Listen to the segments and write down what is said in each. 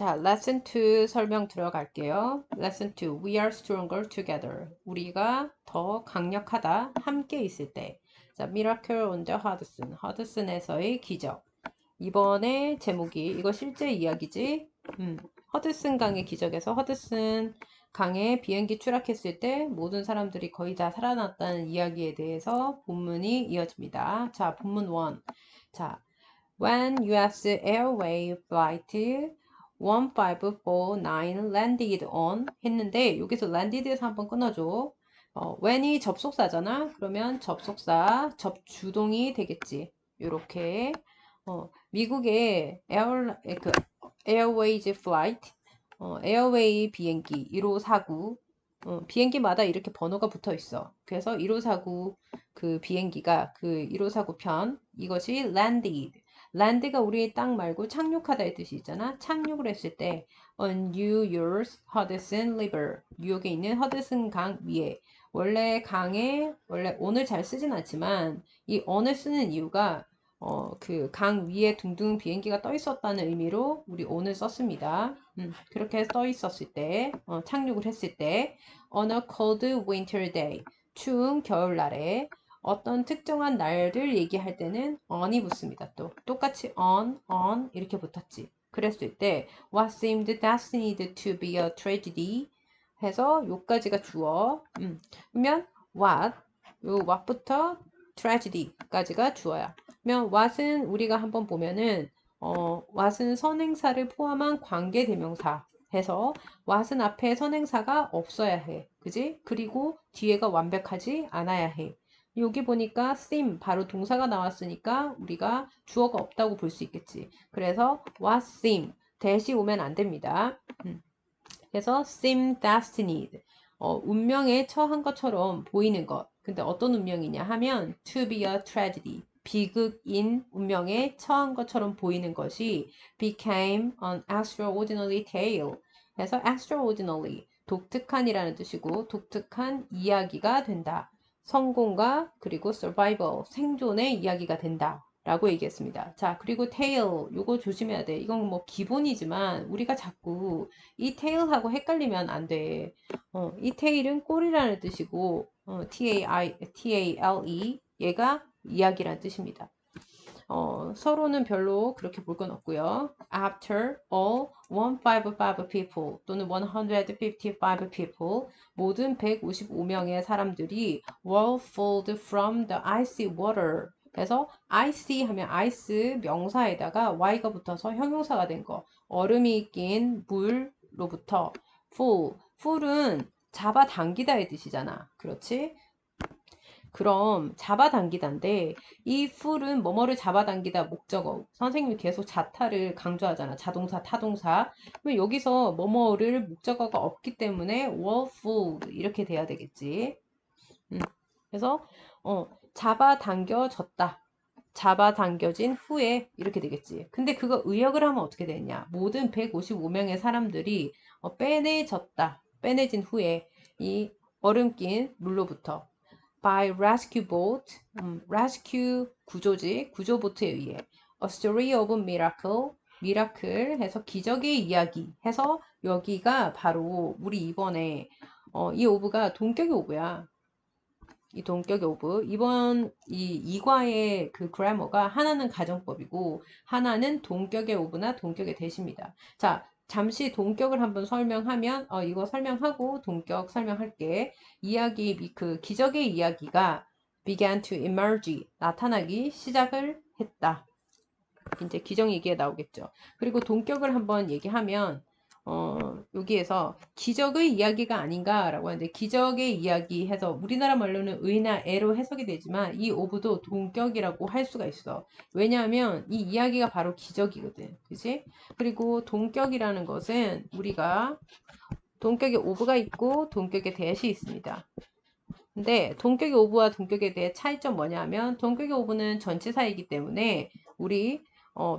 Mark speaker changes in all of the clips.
Speaker 1: 자, lesson 2 설명 들어갈게요. lesson 2. We are stronger together. 우리가 더 강력하다. 함께 있을 때. 자, miracle on the Hudson. 허드슨에서의 기적. 이번에 제목이 이거 실제 이야기지. 허드슨 강의 기적에서 허드슨 강에 비행기 추락했을 때 모든 사람들이 거의 다 살아났다는 이야기에 대해서 본문이 이어집니다. 자, 본문 1. 자, When US Airways Flight 1549 landed on 했는데 여기서 landed에서 한번 끊어줘. when이 접속사잖아. 그러면 접속사 접주동이 되겠지. 요렇게 미국의 에어웨이즈 플라이트 에어웨이 비행기 1549 비행기마다 이렇게 번호가 붙어 있어. 그래서 1549 그 비행기가 그 1549 편 이것이 landed. land가 우리의 땅 말고 착륙하다의 뜻이 있잖아. 착륙을 했을 때 on New York's Hudson River 뉴욕에 있는 허드슨 강 위에 원래 강에 원래 on을 잘 쓰진 않지만 이 on을 쓰는 이유가 그 강 위에 둥둥 비행기가 떠 있었다는 의미로 우리 on을 썼습니다. 그렇게 떠 있었을 때, 착륙을 했을 때, on a cold winter day, 추운 겨울날에 어떤 특정한 날을 얘기할 때는 on이 붙습니다. 또 똑같이 on 이렇게 붙었지. 그랬을 때 what seemed destined to be a tragedy 해서 요까지가 주어. 그러면 what 요 what부터 tragedy까지가 주어야. 그러면 what은 우리가 한번 보면은 what은 선행사를 포함한 관계대명사 해서 what은 앞에 선행사가 없어야 해. 그지? 그리고 뒤에가 완벽하지 않아야 해. 여기 보니까 seem 바로 동사가 나왔으니까 우리가 주어가 없다고 볼 수 있겠지. 그래서 what seem 대시 오면 안 됩니다. 그래서 seem destined 운명에 처한 것처럼 보이는 것. 근데 어떤 운명이냐 하면 to be a tragedy 비극인 운명에 처한 것처럼 보이는 것이 became an extraordinary tale. 그래서 extraordinary 독특한이라는 뜻이고 독특한 이야기가 된다. 성공과 그리고 survival 생존의 이야기가 된다. 라고 얘기했습니다. 자, 그리고 tail 요거 조심해야 돼. 이건 뭐 기본이지만 우리가 자꾸 이 tail하고 헷갈리면 안 돼. 이 tail은 꼴이라는 뜻이고 T-A-I-T-A-L-E 얘가 이야기라는 뜻입니다. 서로는 별로 그렇게 볼 건 없고요. After all 155 people 또는 155 people 모든 155명의 사람들이 were pulled from the icy water 그래서 icy 하면 ice 명사에다가 y가 붙어서 형용사가 된 거. 얼음이 낀 물로부터 full은 잡아당기다의 뜻이잖아. 그렇지? 그럼 잡아당기다인데 이 full은 뭐뭐를 잡아당기다 목적어. 선생님이 계속 자타를 강조하잖아. 자동사, 타동사. 그럼 여기서 뭐뭐를 목적어가 없기 때문에 were fulled 이렇게 돼야 되겠지. 그래서 잡아당겨졌다. 잡아당겨진 후에 이렇게 되겠지. 근데 그거 의역을 하면 어떻게 되냐? 모든 155명의 사람들이 빼내졌다. 빼내진 후에 이 얼음 낀 물로부터 by rescue boat, rescue 구조지, 구조보트에 의해 a story of miracle, 미라클 해서 기적의 이야기 해서 여기가 바로 우리 이번에 이 오브가 동격의 오브야. 이 동격의 오브 이번 이 이과의 그 그래머가 하나는 가정법이고 하나는 동격의 오브나 동격의 대시입니다. 자, 잠시 동격을 한번 설명하면 이거 설명하고 동격 설명할게. 이야기 그 기적의 이야기가 began to emerge 나타나기 시작을 했다. 이제 기정 얘기에 나오겠죠. 그리고 동격을 한번 얘기하면 여기에서 기적의 이야기가 아닌가라고 하는데 기적의 이야기 해서 우리나라 말로는 의나 애로 해석이 되지만 이 오브도 동격이라고 할 수가 있어. 왜냐하면 이 이야기가 바로 기적이거든. 그지? 그리고 동격이라는 것은 우리가 동격의 오브가 있고 동격의 대시 있습니다. 근데 동격의 오브와 동격에 대해 차이점 뭐냐면 동격의 오브는 전치사이기 때문에 우리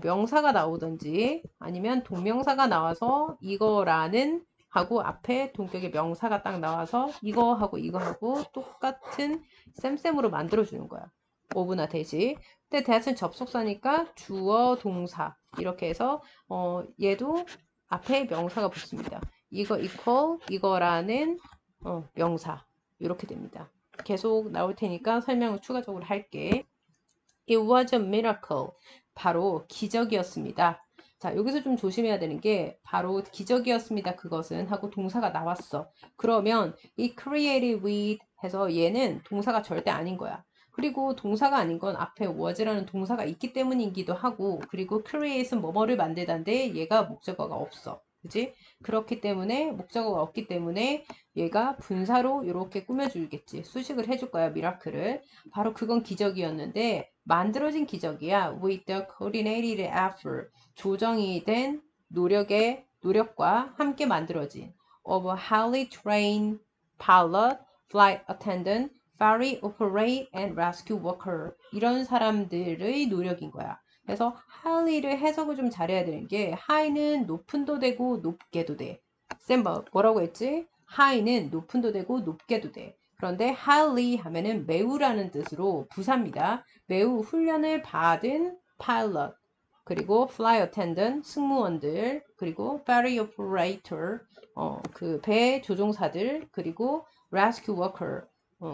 Speaker 1: 명사가 나오든지 아니면 동명사가 나와서 이거라는 하고 앞에 동격의 명사가 딱 나와서 이거하고 이거하고 똑같은 쌤쌤으로 만들어주는 거야. 오브나 대시. 근데 대신 접속사니까 주어 동사 이렇게 해서 얘도 앞에 명사가 붙습니다. 이거 equal 이거라는 명사 이렇게 됩니다. 계속 나올 테니까 설명을 추가적으로 할게. It was a miracle. 바로 기적이었습니다. 자, 여기서 좀 조심해야 되는 게 바로 기적이었습니다. 그것은 하고 동사가 나왔어. 그러면 이 created with 해서 얘는 동사가 절대 아닌 거야. 그리고 동사가 아닌 건 앞에 was라는 동사가 있기 때문이기도 하고 그리고 create은 뭐뭐를 만들다인데 얘가 목적어가 없어. 그지? 그렇기 때문에 목적어가 없기 때문에 얘가 분사로 이렇게 꾸며주겠지. 수식을 해줄 거야, 미라클을. 바로 그건 기적이었는데 만들어진 기적이야. With the coordinated effort. 조정이 된 노력과 함께 만들어진 of a highly trained pilot, flight attendant, ferry operator, and rescue worker. 이런 사람들의 노력인 거야. 그래서 highly를 해석을 좀 잘해야 되는 게 high는 높은도 되고 높게도 돼. 쌤 뭐라고 했지? high는 높은도 되고 높게도 돼. 그런데 highly 하면은 매우라는 뜻으로 부사입니다. 매우 훈련을 받은 pilot, 그리고 flight attendant, 승무원들, 그리고 ferry operator, 그 배 조종사들, 그리고 rescue worker,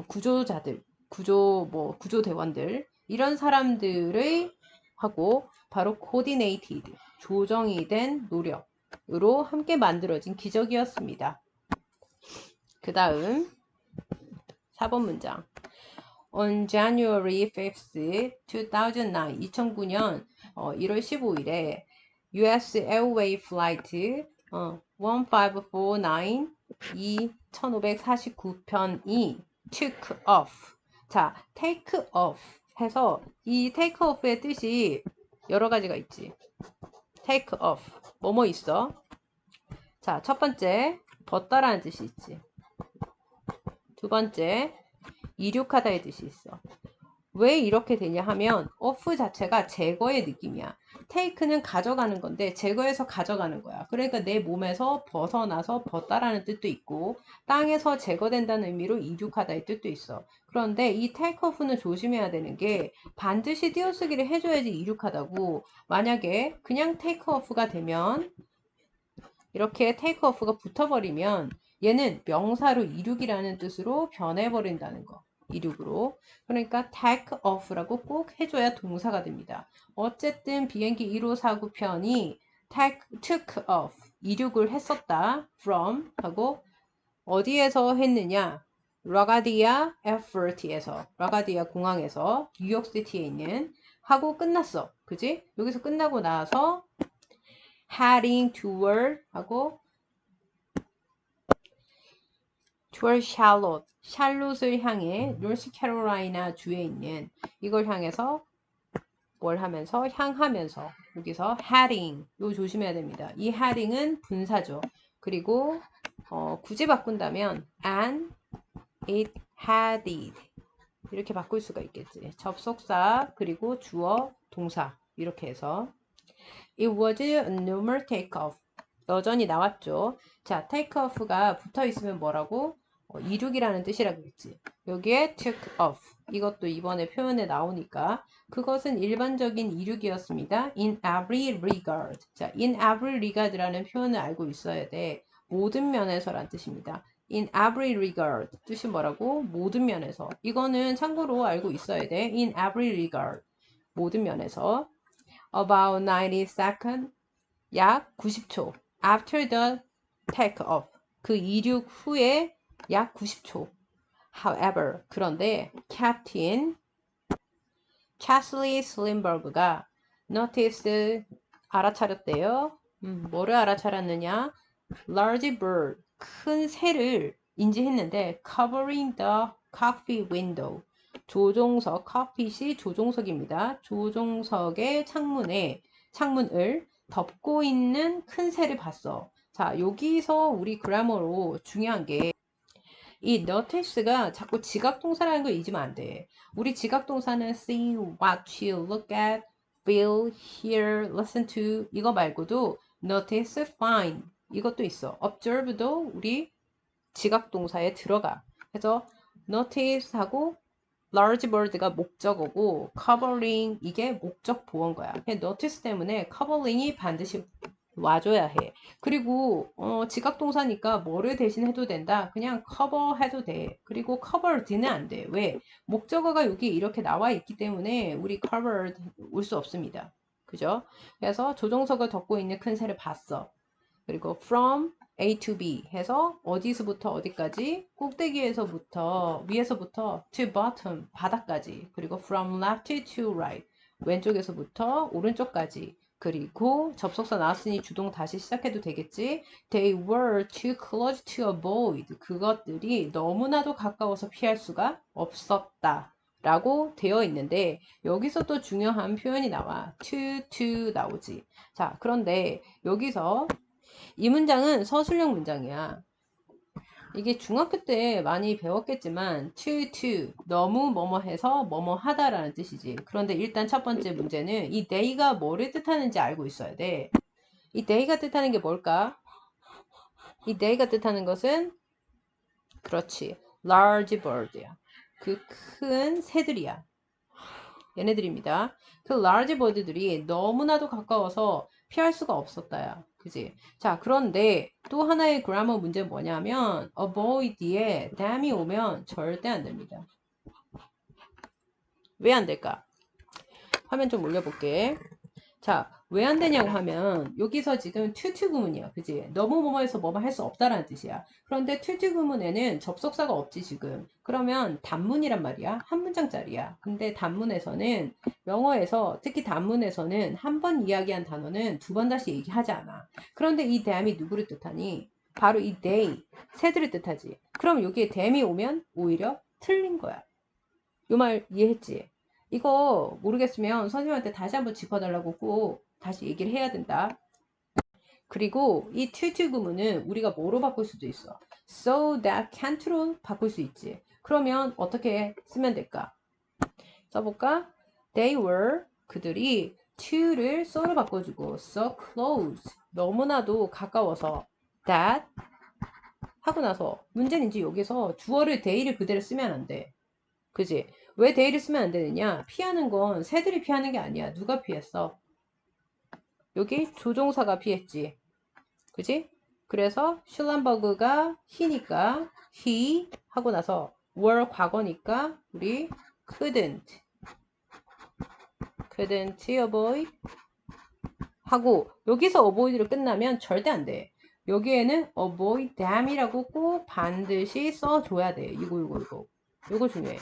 Speaker 1: 구조자들, 구조대원들, 이런 사람들의 하고 바로 coordinated, 조정이 된 노력으로 함께 만들어진 기적이었습니다. 그 다음 4번 문장. On January 5th, 2009, 2009년 1월 15일에 US Airway Flight 1549 2549편이 took off. 자, take off 해서 이 take off의 뜻이 여러 가지가 있지. take off. 뭐뭐 있어? 자, 첫 번째, 벗다라는 뜻이 있지. 두 번째, 이륙하다의 뜻이 있어. 왜 이렇게 되냐 하면 off 자체가 제거의 느낌이야. take는 가져가는 건데 제거해서 가져가는 거야. 그러니까 내 몸에서 벗어나서 벗다라는 뜻도 있고 땅에서 제거된다는 의미로 이륙하다의 뜻도 있어. 그런데 이 take off는 조심해야 되는 게 반드시 띄어쓰기를 해줘야지 이륙하다고. 만약에 그냥 take off가 되면 이렇게 take off가 붙어버리면 얘는 명사로 이륙이라는 뜻으로 변해버린다는 거. 이륙으로. 그러니까 take off라고 꼭 해줘야 동사가 됩니다. 어쨌든 비행기 1549 편이 took off, 이륙을 했었다. from 하고 어디에서 했느냐? 라가디아 에어포트에서, 라가디아 공항에서, 뉴욕시티에 있는 하고 끝났어. 그지? 여기서 끝나고 나서 heading toward 하고 toward Charlotte, 샬롯을 향해 노스캐롤라이나 주에 있는 이걸 향해서 뭘 하면서 향하면서 여기서 heading 요 조심해야 됩니다. 이 heading은 분사죠. 그리고 굳이 바꾼다면 and it headed 이렇게 바꿀 수가 있겠지. 접속사 그리고 주어 동사 이렇게 해서 it was a normal takeoff 여전히 나왔죠. 자, take off가 붙어 있으면 뭐라고? 이륙이라는 뜻이라고 했지. 여기에 took off. 이것도 이번에 표현에 나오니까 그것은 일반적인 이륙이었습니다. In every regard. 자, in every regard라는 표현을 알고 있어야 돼. 모든 면에서란 뜻입니다. In every regard. 뜻이 뭐라고? 모든 면에서. 이거는 참고로 알고 있어야 돼. In every regard. 모든 면에서. About 90 seconds. 약 90초. After the take-off. 그 이륙 후에 약 90초. However, 그런데 캡틴 체슬리 슬린버그가 noticed 알아차렸대요. 뭐를 알아차렸느냐? Large bird, 큰 새를 인지했는데 covering the cockpit window. 조종석, cockpit이 조종석입니다. 조종석의 창문을 덮고 있는 큰 새를 봤어. 자, 여기서 우리 그래머로 중요한 게 이 notice가 자꾸 지각동사라는 걸 잊으면 안 돼. 우리 지각동사는 see, watch, look at, feel, hear, listen to 이거 말고도 notice, find 이것도 있어. observe도 우리 지각동사에 들어가. 그래서 notice하고 large bird가 목적어고 covering 이게 목적 보어인 거야. notice 때문에 covering이 반드시 와줘야 해. 그리고 지각동사니까 뭐를 대신해도 된다. 그냥 cover 해도 돼. 그리고 covered는 안 돼. 왜? 목적어가 여기 이렇게 나와 있기 때문에 우리 covered 올 수 없습니다. 그죠? 그래서 조종석을 덮고 있는 큰 새를 봤어. 그리고 from A to B 해서 어디서부터 어디까지 꼭대기에서부터 위에서부터 to bottom 바닥까지 그리고 from left to right 왼쪽에서부터 오른쪽까지 그리고 접속사 나왔으니 주동 다시 시작해도 되겠지. They were too close to avoid. 그것들이 너무나도 가까워서 피할 수가 없었다. 라고 되어 있는데 여기서 또 중요한 표현이 나와. to 나오지. 자, 그런데 여기서 이 문장은 서술형 문장이야. 이게 중학교 때 많이 배웠겠지만 to 너무 뭐뭐 해서 뭐뭐 하다라는 뜻이지. 그런데 일단 첫 번째 문제는 이 they가 뭐를 뜻하는지 알고 있어야 돼. 이 they가 뜻하는 게 뭘까? 이 they가 뜻하는 것은 그렇지. large bird야. 그 큰 새들이야. 얘네들입니다. 그 large bird들이 너무나도 가까워서 피할 수가 없었다야. 그지? 자, 그런데 또 하나의 그래머 문제는 뭐냐면 avoid에 dam이 오면 절대 안 됩니다. 왜 안 될까? 화면 좀 올려볼게. 자, 왜 안 되냐고 하면 여기서 지금 to 구문이야. 그지? 너무 뭐뭐해서 뭐뭐 할 수 없다라는 뜻이야. 그런데 to 구문에는 접속사가 없지 지금. 그러면 단문이란 말이야. 한 문장짜리야. 근데 단문에서는 영어에서 특히 단문에서는 한 번 이야기한 단어는 두 번 다시 얘기하지 않아. 그런데 이 dam이 누구를 뜻하니? 바로 이 they, 새들을 뜻하지. 그럼 여기에 dam이 오면 오히려 틀린 거야. 요 말 이해했지? 이거 모르겠으면 선생님한테 다시 한번 짚어달라고 꼭 다시 얘기를 해야 된다. 그리고 이 to 구문은 우리가 뭐로 바꿀 수도 있어. so that can't로 바꿀 수 있지. 그러면 어떻게 쓰면 될까? 써볼까? They were 그들이 to를 so로 바꿔주고 so close 너무나도 가까워서 that 하고 나서 문제는 이제 여기서 주어를 they를 그대로 쓰면 안 돼. 그지? 왜 they를 쓰면 안 되느냐? 피하는 건 새들이 피하는 게 아니야. 누가 피했어? 여기 조종사가 피했지. 그지? 그래서 슐란버그가 he니까 he 하고 나서 were 과거니까 우리 couldn't avoid 하고 여기서 avoid로 끝나면 절대 안 돼. 여기에는 avoid dam이라고 꼭 반드시 써줘야 돼. 이거 중요해.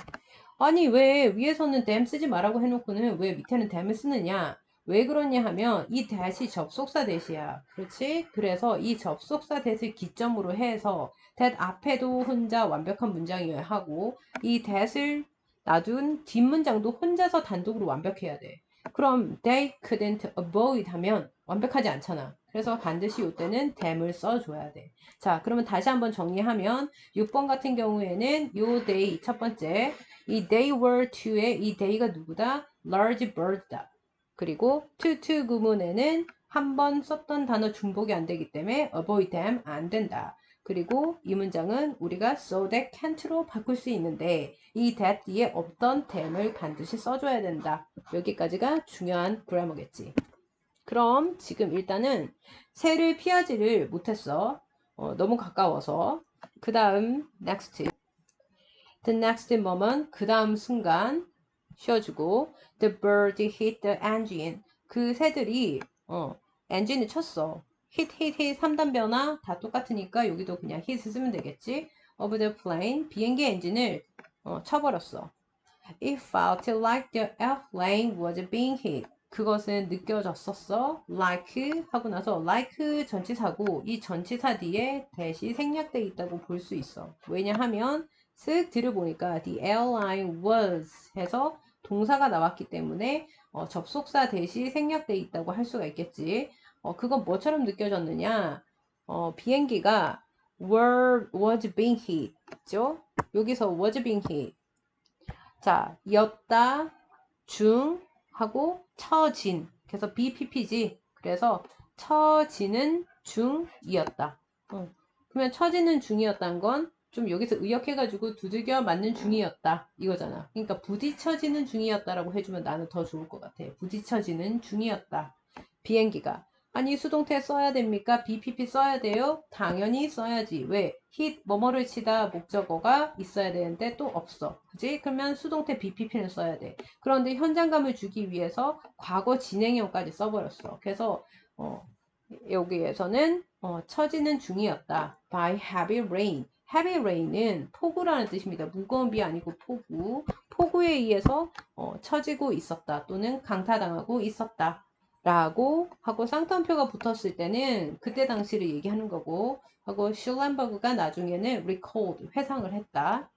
Speaker 1: 아니 왜 위에서는 damn 쓰지 말라고 해놓고는 왜 밑에는 dam을 쓰느냐? 왜 그러냐 하면 이 that이 접속사 that이야. 그렇지? 그래서 이 접속사 that을 기점으로 해서 that 앞에도 혼자 완벽한 문장이어야 하고 이 that을 놔둔 뒷문장도 혼자서 단독으로 완벽해야 돼. 그럼 they couldn't avoid 하면 완벽하지 않잖아. 그래서 반드시 이때는 dam을 써줘야 돼. 자, 그러면 다시 한번 정리하면 6번 같은 경우에는 요 they 첫 번째 이 they were to의 이 they가 누구다? large bird다. 그리고 to 구문에는 한 번 썼던 단어 중복이 안 되기 때문에 avoid them 안 된다. 그리고 이 문장은 우리가 so that can't로 바꿀 수 있는데 이 that 뒤에 없던 them을 반드시 써줘야 된다. 여기까지가 중요한 그래머겠지. 그럼 지금 일단은 새를 피하지를 못했어. 너무 가까워서. 그 다음 next. The next moment, 그 다음 순간 쉬어주고 The bird hit the engine. 그 새들이 엔진을 쳤어. hit 3단 변화 다 똑같으니까 여기도 그냥 hit 쓰면 되겠지. Of the plane, 비행기 엔진을 쳐버렸어. It felt like the airplane was being hit. 그것은 느껴졌었어. like 하고 나서 like 전치사고 이 전치사 뒤에 대시 생략돼 있다고 볼 수 있어. 왜냐하면 쓱 들어보니까 the airline was 해서 동사가 나왔기 때문에 접속사 대시 생략돼 있다고 할 수가 있겠지. 그건 뭐처럼 느껴졌느냐? 비행기가 was being hit. 죠? 여기서 was being hit. 자, 였다, 중 하고 처진. 그래서 BPP지. 그래서 처지는 중이었다. 그러면 처지는 중이었다는 건 좀 여기서 의역해가지고 두들겨 맞는 중이었다. 이거잖아. 그러니까 부딪혀지는 중이었다라고 해주면 나는 더 좋을 것 같아. 부딪혀지는 중이었다. 비행기가. 아니 수동태 써야 됩니까? BPP 써야 돼요? 당연히 써야지. 왜? hit 뭐뭐를 치다 목적어가 있어야 되는데 또 없어. 그지? 그러면 수동태 BPP는 써야 돼. 그런데 현장감을 주기 위해서 과거 진행형까지 써버렸어. 그래서 여기에서는 처지는 중이었다. by heavy rain. heavy rain은 폭우라는 뜻입니다. 무거운 비 아니고 폭우. 폭우에 의해서 처지고 있었다. 또는 강타당하고 있었다. 라고 하고 쌍따옴표가 붙었을 때는 그때 당시를 얘기하는 거고 하고 슐렌버그가 나중에는 recalled 회상을 했다.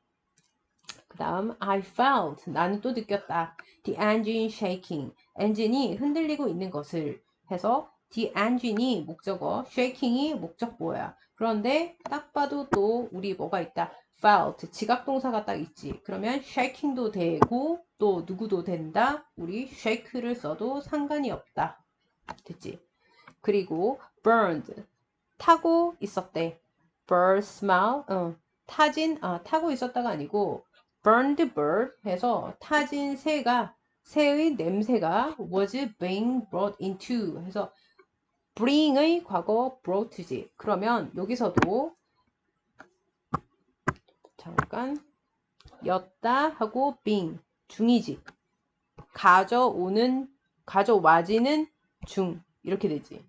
Speaker 1: 그 다음 I felt 나는 또 느꼈다. The engine shaking 엔진이 흔들리고 있는 것을 해서 the engine이 목적어 shaking이 목적보야. 그런데 딱 봐도 또 우리 뭐가 있다. felt 지각동사가 딱 있지. 그러면 shaking도 되고 또 누구도 된다. 우리 shake를 써도 상관이 없다. 됐지? 그리고 burned 타고 있었대. bird smell 타고 있었다가 아니고 burned bird 해서 타진 새의 냄새가 was being brought into 해서 bring의 과거 brought지. 그러면 여기서도 잠깐 였다 하고 being 중이지. 가져와지는 중 이렇게 되지.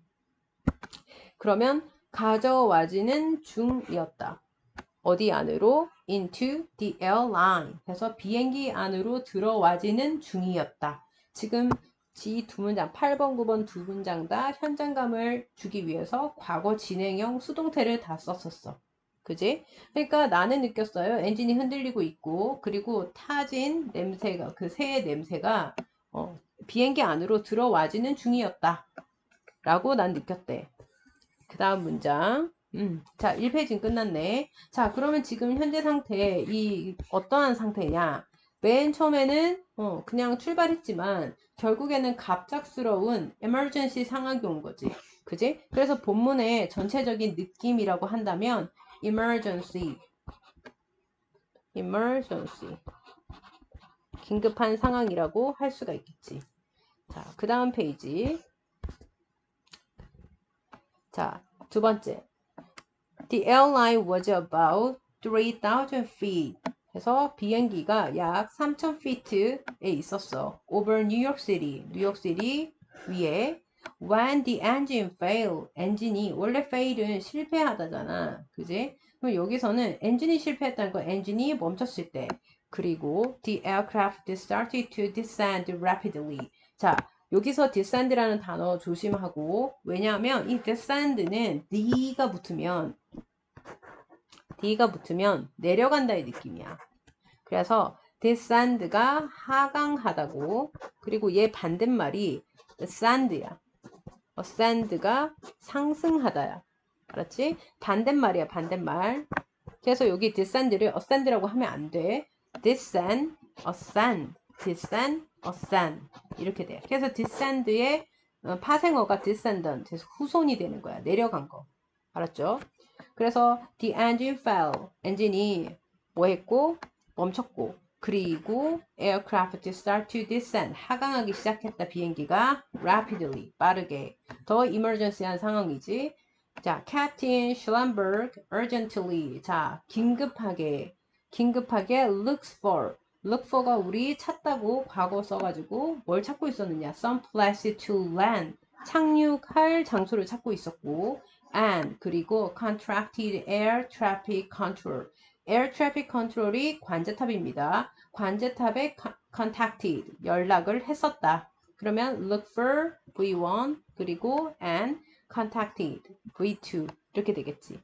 Speaker 1: 그러면 가져와지는 중이었다. 어디 안으로? into the airline 해서 비행기 안으로 들어와지는 중이었다. 지금 이 두 문장 8번 9번 두 문장 다 현장감을 주기 위해서 과거 진행형 수동태를 다 썼었어. 그지? 그러니까 나는 느꼈어요. 엔진이 흔들리고 있고 그리고 타진 냄새가 그 새의 냄새가 비행기 안으로 들어와지는 중이었다. 라고 난 느꼈대. 그 다음 문장. 자, 1페이지는 끝났네. 자, 그러면 지금 현재 상태, 이 어떠한 상태냐? 맨 처음에는 그냥 출발했지만 결국에는 갑작스러운 emergency 상황이 온 거지. 그지? 그래서 본문의 전체적인 느낌이라고 한다면 emergency 긴급한 상황이라고 할 수가 있겠지. 자, 그 다음 페이지. 자, 두 번째. The airline was about 3,000 feet. 해서 비행기가 약 3,000 feet에 있었어. Over New York City. 뉴욕시티 위에. When the engine failed. 엔진이 원래 fail은 실패하다잖아. 그지? 그럼 여기서는 엔진이 실패했다는 건 엔진이 멈췄을 때. 그리고 the aircraft started to descend rapidly. 자, 여기서 descend라는 단어 조심하고 왜냐하면 이 descend는 D가 붙으면 내려간다의 느낌이야. 그래서 descend가 하강하다고 그리고 얘 반대말이 ascend야. ascend가 상승하다야. 알았지? 반대말이야 반대말. 그래서 여기 descend를 ascend라고 하면 안 돼. descend, ascend, descend, ascend 이렇게 돼. 그래서 descend의 파생어가 descendant, 그래서 후손이 되는 거야. 내려간 거. 알았죠? 그래서 the engine fell, 엔진이 뭐 했고 멈췄고 그리고 aircraft start to descend, 하강하기 시작했다. 비행기가 rapidly, 빠르게. 더 emergency한 상황이지. 자, Captain Schellenberg urgently. 자, 긴급하게 looks for. look for가 우리 찾다고 과거 써가지고 뭘 찾고 있었느냐? some place to land. 착륙할 장소를 찾고 있었고 and 그리고 contracted air traffic control. air traffic control이 관제탑입니다. 관제탑에 contacted 연락을 했었다. 그러면 look for V1 그리고 and contacted V2 이렇게 되겠지.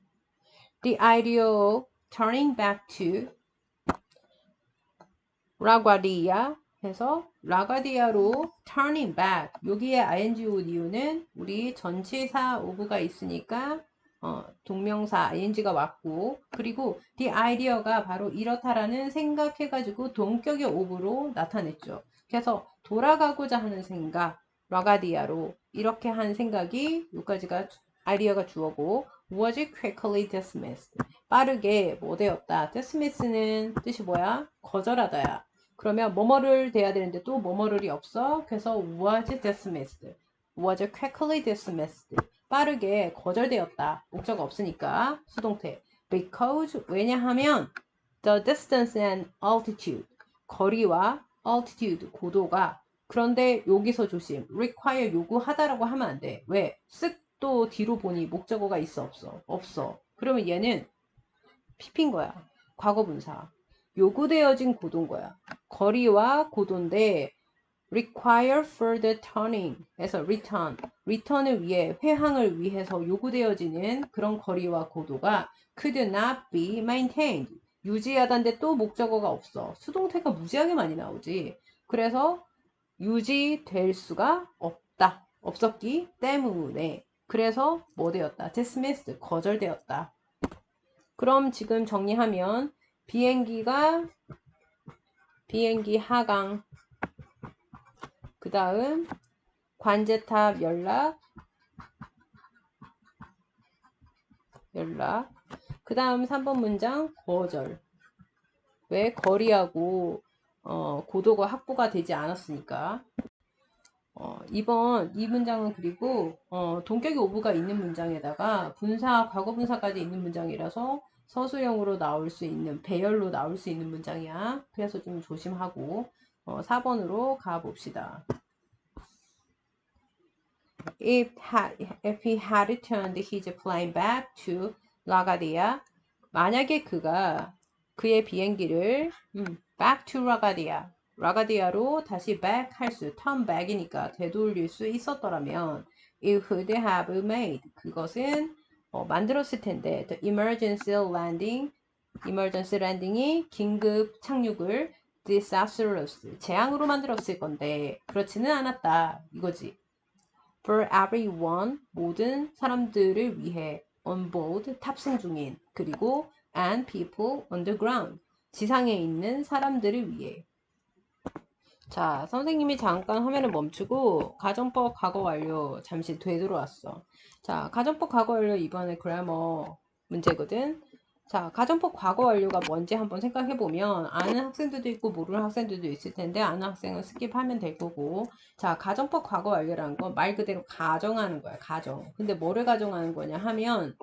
Speaker 1: The idea of turning back to 라과디아 해서 라과디아로 turning back 여기에 ing 온 이유는 우리 전치사 오브가 있으니까 동명사 ing가 왔고 그리고 the idea가 바로 이렇다라는 생각해가지고 동격의 오브로 나타냈죠. 그래서 돌아가고자 하는 생각 라가디아로 이렇게 한 생각이 여기까지가 아이디어가 주어고 was quickly dismissed 빠르게 뭐 되었다. dismiss는 뜻이 뭐야? 거절하다야. 그러면 뭐뭐를 돼야 되는데 또 뭐뭐를이 없어. 그래서 was dismissed was quickly dismissed. 빠르게 거절되었다. 목적 없으니까 수동태. Because 왜냐하면 the distance and altitude 거리와 altitude 고도가 그런데 여기서 조심. require 요구하다라고 하면 안 돼. 왜? 쓱 또 뒤로 보니 목적어가 있어 없어? 없어. 그러면 얘는 pp인 거야. 과거분사. 요구되어진 고도인 거야. 거리와 고도인데 require further turning 에서 return을 위해 회항을 위해서 요구되어지는 그런 거리와 고도가 could not be maintained 유지하다인데 또 목적어가 없어. 수동태가 무지하게 많이 나오지. 그래서 유지될 수가 없었기 때문에 그래서 뭐 되었다? dismissed 거절되었다. 그럼 지금 정리하면 비행기 하강 그 다음 관제탑 연락 그 다음 3번 문장 거절 왜 거리하고 고도가 확보가 되지 않았으니까 이번 이 문장은 그리고 동격의 오브가 있는 문장에다가 분사 과거분사까지 있는 문장이라서 서술형으로 나올 수 있는 배열로 나올 수 있는 문장이야. 그래서 좀 조심하고 4번으로 가봅시다. If he had returned his plane back to LaGuardia, 만약에 그가 그의 비행기를 back to LaGuardia, 라가디아로 다시 back 할 수, turn back이니까 되돌릴 수 있었더라면 it would have made, 그것은 만들었을 텐데 the emergency landing이 긴급 착륙을 disastrous, 재앙으로 만들었을 건데 그렇지는 않았다 이거지. For everyone, 모든 사람들을 위해 on board, 탑승 중인 그리고 and people on the ground, 지상에 있는 사람들을 위해. 자, 선생님이 잠깐 화면을 멈추고 가정법 과거 완료 잠시 되돌아왔어. 자, 가정법 과거 완료 이번에 그래머 문제거든. 자, 가정법 과거 완료가 뭔지 한번 생각해 보면 아는 학생들도 있고 모르는 학생들도 있을 텐데 아는 학생은 스킵하면 될 거고. 자, 가정법 과거 완료라는 건 말 그대로 가정하는 거야. 가정. 근데 뭐를 가정하는 거냐 하면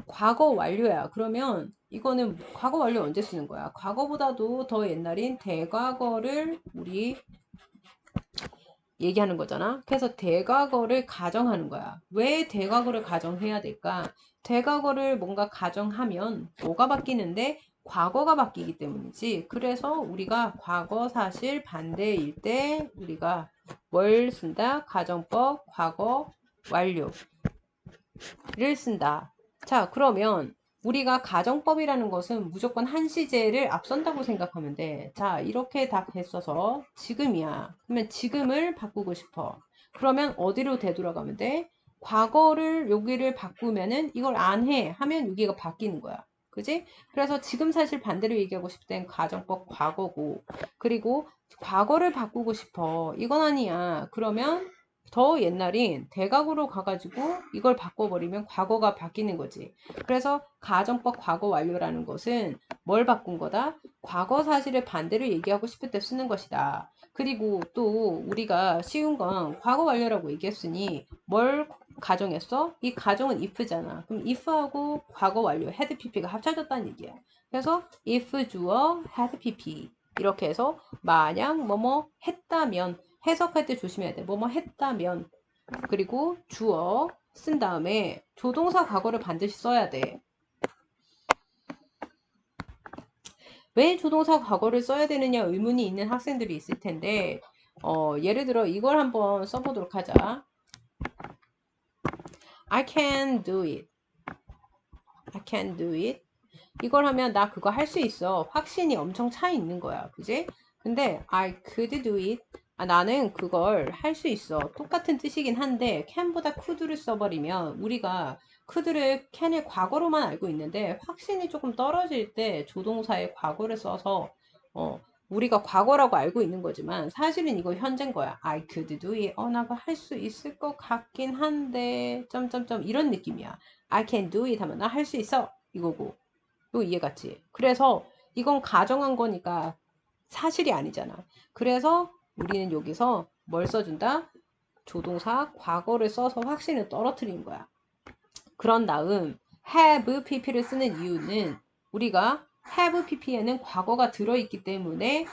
Speaker 1: 과거 완료야. 그러면 이거는 과거 완료 언제 쓰는 거야? 과거보다도 더 옛날인 대과거를 우리 얘기하는 거잖아. 그래서 대과거를 가정하는 거야. 왜 대과거를 가정해야 될까? 대과거를 뭔가 가정하면 뭐가 바뀌는데 과거가 바뀌기 때문이지. 그래서 우리가 과거 사실 반대일 때 우리가 뭘 쓴다? 가정법 과거 완료를 쓴다. 자, 그러면 우리가 가정법이라는 것은 무조건 한 시제를 앞선다고 생각하면 돼. 자, 이렇게 다 했어서 지금이야. 그러면 지금을 바꾸고 싶어. 그러면 어디로 되돌아가면 돼? 과거를 여기를 바꾸면은 이걸 안 해 하면 여기가 바뀌는 거야. 그지? 그래서 지금 사실 반대로 얘기하고 싶을 땐 가정법 과거고 그리고 과거를 바꾸고 싶어. 이건 아니야. 그러면 더 옛날인 대각으로 가가지고 이걸 바꿔버리면 과거가 바뀌는 거지. 그래서 가정법 과거 완료라는 것은 뭘 바꾼 거다? 과거 사실을 반대로 얘기하고 싶을 때 쓰는 것이다. 그리고 또 우리가 쉬운 건 과거 완료라고 얘기했으니 뭘 가정했어? 이 가정은 if잖아. 그럼 if하고 과거 완료, had pp가 합쳐졌다는 얘기야. 그래서 if 주어, had pp 이렇게 해서 만약 뭐뭐 했다면 해석할 때 조심해야 돼. 뭐뭐 했다면 그리고 주어 쓴 다음에 조동사 과거를 반드시 써야 돼. 왜 조동사 과거를 써야 되느냐 의문이 있는 학생들이 있을 텐데 예를 들어 이걸 한번 써보도록 하자. I can do it. I can do it. 이걸 하면 나 그거 할 수 있어. 확신이 엄청 차 있는 거야. 그지? 근데 I could do it. 나는 그걸 할 수 있어. 똑같은 뜻이긴 한데 can보다 could를 써버리면 우리가 could를 can의 과거로만 알고 있는데 확신이 조금 떨어질 때 조동사의 과거를 써서 우리가 과거라고 알고 있는 거지만 사실은 이거 현재인 거야. I could do it. 나 그거 할 수 있을 것 같긴 한데 점점점 이런 느낌이야. I can do it 하면 나 할 수 있어. 이거고. 또 이해갔지? 그래서 이건 가정한 거니까 사실이 아니잖아. 그래서 우리는 여기서 뭘 써준다? 조동사 과거를 써서 확신을 떨어뜨린 거야. 그런 다음 have pp를 쓰는 이유는 우리가 have pp에는 과거가 들어있기 때문에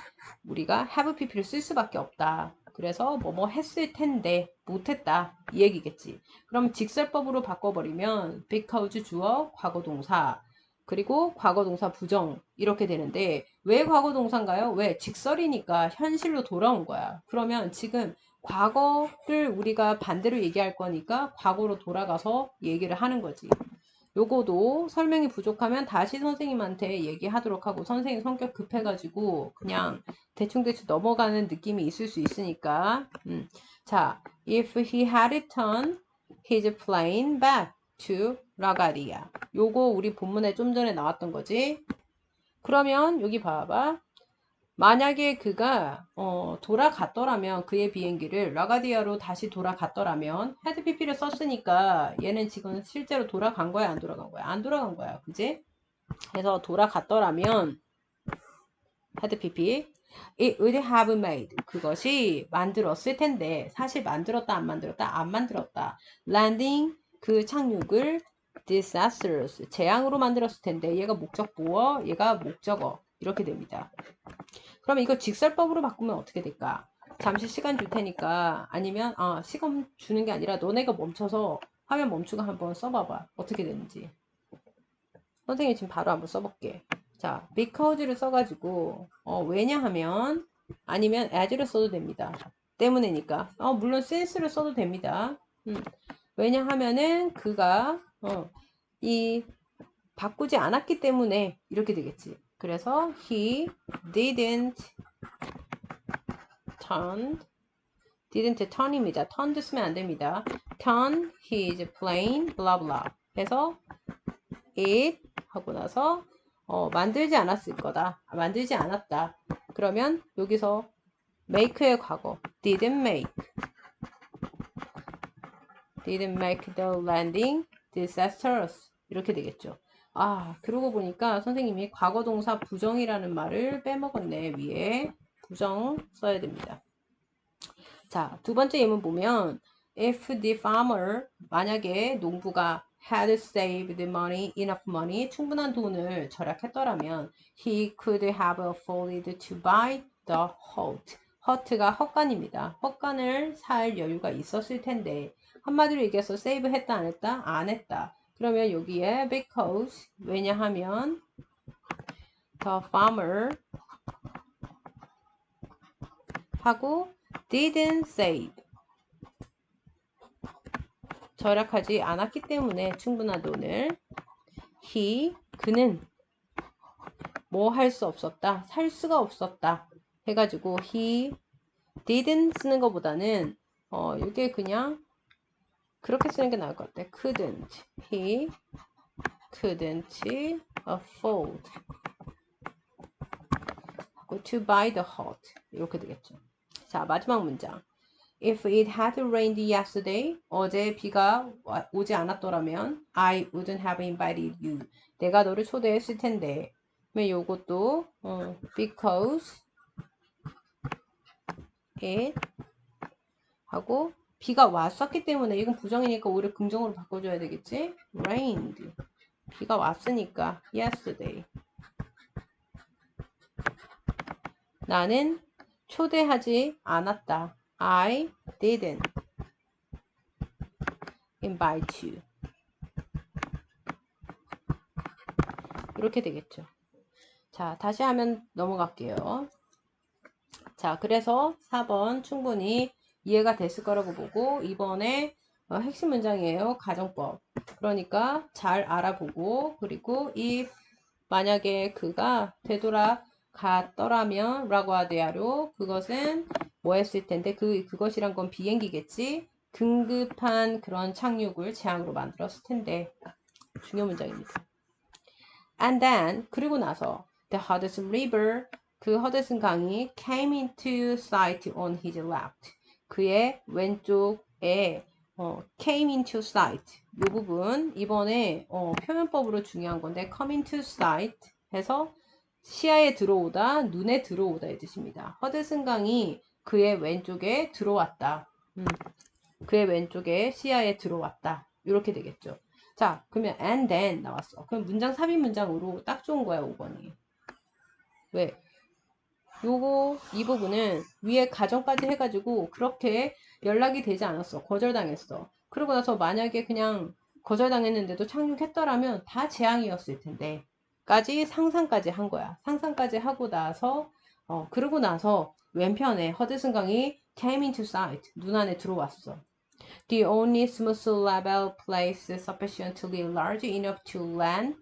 Speaker 1: 우리가 have pp를 쓸 수밖에 없다. 그래서 뭐뭐 했을 텐데 못했다 이 얘기겠지. 그럼 직설법으로 바꿔버리면 because 주어 과거동사 그리고 과거동사 부정 이렇게 되는데 왜 과거동사인가요? 왜? 직설이니까 현실로 돌아온 거야. 그러면 지금 과거를 우리가 반대로 얘기할 거니까 과거로 돌아가서 얘기를 하는 거지. 요거도 설명이 부족하면 다시 선생님한테 얘기하도록 하고 선생님 성격 급해가지고 그냥 대충대충 넘어가는 느낌이 있을 수 있으니까 자, if he had returned his plane back to LaGuardia 요거 우리 본문에 좀 전에 나왔던 거지. 그러면 여기 봐봐. 만약에 그가 돌아갔더라면 그의 비행기를 라가디아로 다시 돌아갔더라면 헤드 PP를 썼으니까 얘는 지금 실제로 돌아간 거야 안 돌아간 거야? 안 돌아간 거야. 그지? 그래서 돌아갔더라면 헤드 PP it would have made 그것이 만들었을 텐데 사실 만들었다 안 만들었다 안 만들었다 landing 그 착륙을 disastrous 재앙으로 만들었을 텐데 얘가 목적보어 얘가 목적어 이렇게 됩니다. 그럼 이거 직설법으로 바꾸면 어떻게 될까? 잠시 시간 줄 테니까 아니면 시간 주는 게 아니라 너네가 멈춰서 화면 멈추고 한번 써봐봐. 어떻게 되는지. 선생님 지금 바로 한번 써볼게. 자, because를 써가지고 왜냐하면 아니면 as를 써도 됩니다. 때문에니까. 물론 since를 써도 됩니다. 왜냐하면은 그가 이 바꾸지 않았기 때문에 이렇게 되겠지. 그래서 he didn't turn입니다. turned 쓰면 안 됩니다. turn his plane blah blah 해서 it 하고 나서 만들지 않았을 거다. 만들지 않았다. 그러면 여기서 make의 과거 didn't make the landing disastrous 이렇게 되겠죠. 그러고 보니까 선생님이 과거동사 부정이라는 말을 빼먹었네. 위에 부정 써야 됩니다. 자, 두 번째 예문 보면 if the farmer 만약에 농부가 had saved enough money 충분한 돈을 절약했더라면 he could have afforded to buy the hut. hut가 헛간입니다. 헛간을 살 여유가 있었을 텐데 한마디로 얘기해서 save 했다 안 했다? 안 했다. 그러면 여기에 because 왜냐하면 the farmer 하고 didn't save 절약하지 않았기 때문에 충분한 돈을 그는 뭐 할 수 없었다 살 수가 없었다 해가지고 he didn't 쓰는 것보다는 이게 그냥 그렇게 쓰는 게 나을 것 같아. he couldn't afford to buy the hut 이렇게 되겠죠. 자, 마지막 문장. If it had rained yesterday, 어제 비가 오지 않았더라면 I wouldn't have invited you. 내가 너를 초대했을 텐데. 그러면 요것도 because it 하고 비가 왔었기 때문에 이건 부정이니까 오히려 긍정으로 바꿔줘야 되겠지? rained. 비가 왔으니까 yesterday. 나는 초대하지 않았다. I didn't invite you. 이렇게 되겠죠. 자, 다시 하면 넘어갈게요. 자, 그래서 4번 충분히 이해가 됐을 거라고 보고 이번에 핵심 문장이에요. 가정법. 그러니까 잘 알아보고 그리고 if 만약에 그가 되돌아갔더라면 라고 하대야로 그것은 뭐 했을 텐데 그것이란 건 비행기겠지. 긴급한 그런 착륙을 재앙으로 만들었을 텐데 중요 문장입니다. And then 그리고 나서 the Hudson River 그 허드슨 강이 came into sight on his left. 그의 왼쪽에 came into sight. 이 부분 이번에 표현법으로 중요한 건데 come into sight 해서 시야에 들어오다, 눈에 들어오다 이 뜻입니다. 허드슨 강이 그의 왼쪽에 들어왔다. 그의 왼쪽에 시야에 들어왔다. 이렇게 되겠죠. 자, 그러면 and then 나왔어. 그럼 문장 삽입 문장으로 딱 좋은 거야, 5번이. 왜? 요거 이 부분은 위에 가정까지 해가지고 그렇게 연락이 되지 않았어. 거절당했어. 그러고 나서 만약에 그냥 거절당했는데도 착륙했더라면 다 재앙이었을 텐데 까지 상상까지 한 거야. 상상까지 하고 나서 그러고 나서 왼편에 허드슨 강이 came into sight 눈안에 들어왔어. The only smooth level place sufficiently large enough to land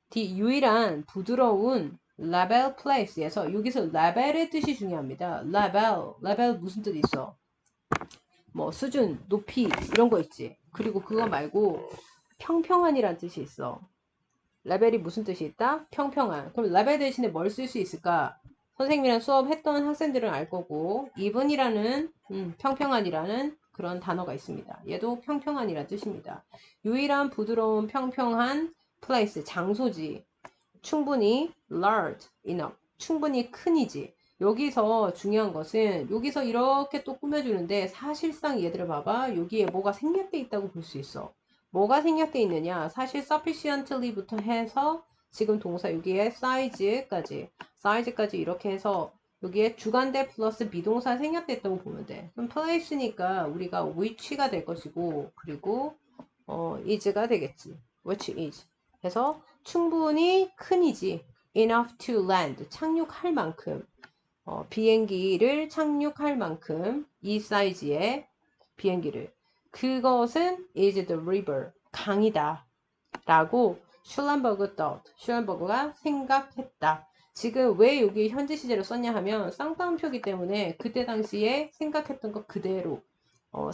Speaker 1: The 유일한 부드러운 level place에서 여기서 level의 뜻이 중요합니다. level 무슨 뜻 있어? 뭐 수준, 높이 이런 거 있지. 그리고 그거 말고 평평한이란 뜻이 있어. 레벨이 무슨 뜻이 있다? 평평한. 그럼 레벨 대신에 뭘 쓸 수 있을까? 선생님이랑 수업했던 학생들은 알 거고 even이라는 평평한이라는 그런 단어가 있습니다. 얘도 평평한이란 뜻입니다. 유일한 부드러운 평평한 place 장소지. 충분히 large enough 충분히 큰이지. 여기서 중요한 것은 여기서 이렇게 또 꾸며주는데 사실상 얘들을 봐봐. 여기에 뭐가 생략돼 있다고 볼 수 있어. 뭐가 생략돼 있느냐? 사실 sufficiently부터 해서 지금 동사 여기에 size까지 이렇게 해서 여기에 주관대 플러스 비동사 생략됐다고 보면 돼. 그럼 place니까 우리가 which가 될 것이고 그리고 is가 되겠지. which is. 그래서 충분히 큰이지. enough to land. 착륙할 만큼. 비행기를 착륙할 만큼 이 사이즈의 비행기를. 그것은 is the river. 강이다. 라고 슐란버그 thought. 슐란버그가 생각했다. 지금 왜 여기 현재 시제를 썼냐 하면 쌍따옴표기 때문에 그때 당시에 생각했던 것 그대로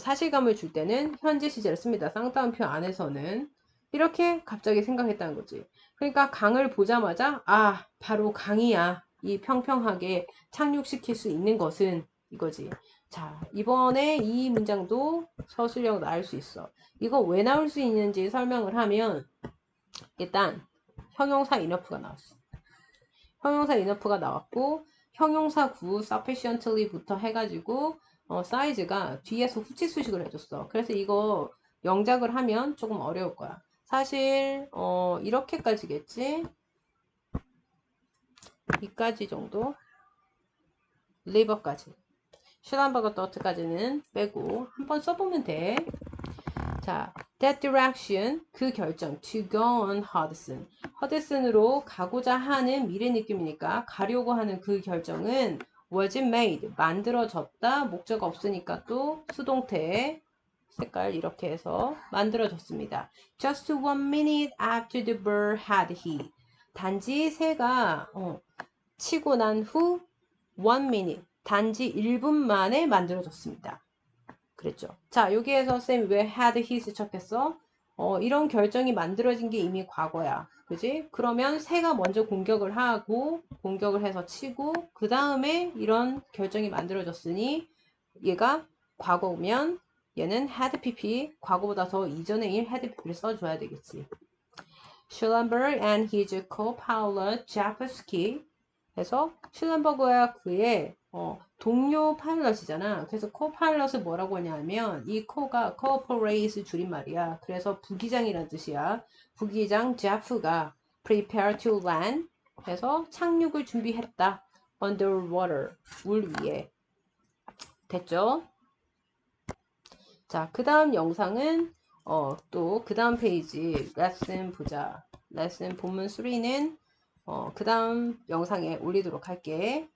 Speaker 1: 사실감을 줄 때는 현재 시제를 씁니다. 쌍따옴표 안에서는 이렇게 갑자기 생각했다는 거지. 그러니까 강을 보자마자 아 바로 강이야. 이 평평하게 착륙시킬 수 있는 것은 이거지. 자 이번에 이 문장도 서술형 나올 수 있어. 이거 왜 나올 수 있는지 설명을 하면 일단 형용사 enough가 나왔어. 형용사 enough가 나왔고 형용사 구 sufficiently부터 해가지고 사이즈가 뒤에서 후치 수식을 해줬어. 그래서 이거 영작을 하면 조금 어려울 거야. 사실 이렇게까지겠지. 이까지 정도 리버까지 슐란버거 더트까지는 빼고 한번 써보면 돼. 자, that direction 그 결정 to go on Hudson 허드슨으로 가고자 하는 미래 느낌이니까 가려고 하는 그 결정은 was made 만들어졌다 목적 없으니까 또 수동태 색깔 이렇게 해서 만들어졌습니다. Just 1 minute after the bird had hit 단지 새가 치고 난 후 1 minute 단지 1분 만에 만들어졌습니다. 그랬죠. 자, 여기에서 쌤 왜 had his 척했어? 이런 결정이 만들어진 게 이미 과거야. 그지? 그러면 새가 먼저 공격을 하고 공격을 해서 치고 그 다음에 이런 결정이 만들어졌으니 얘가 과거면 얘는 had pp 과거보다 더 이전의 일 had pp를 써줘야 되겠지. Schellenberg and his co-pilot Jafsky 해서 슐렌버그와 그의 동료 파일럿이잖아. 그래서 코파일럿을 뭐라고 하냐면 이 코가 cooperate 줄임말이야. 그래서 부기장이라는 뜻이야. 부기장 제프가 prepare to land 해서 착륙을 준비했다. underwater 물 위에. 됐죠? 자, 그 다음 영상은 또 그 다음 페이지 레슨 보자. 레슨 본문 3는 그 다음 영상에 올리도록 할게.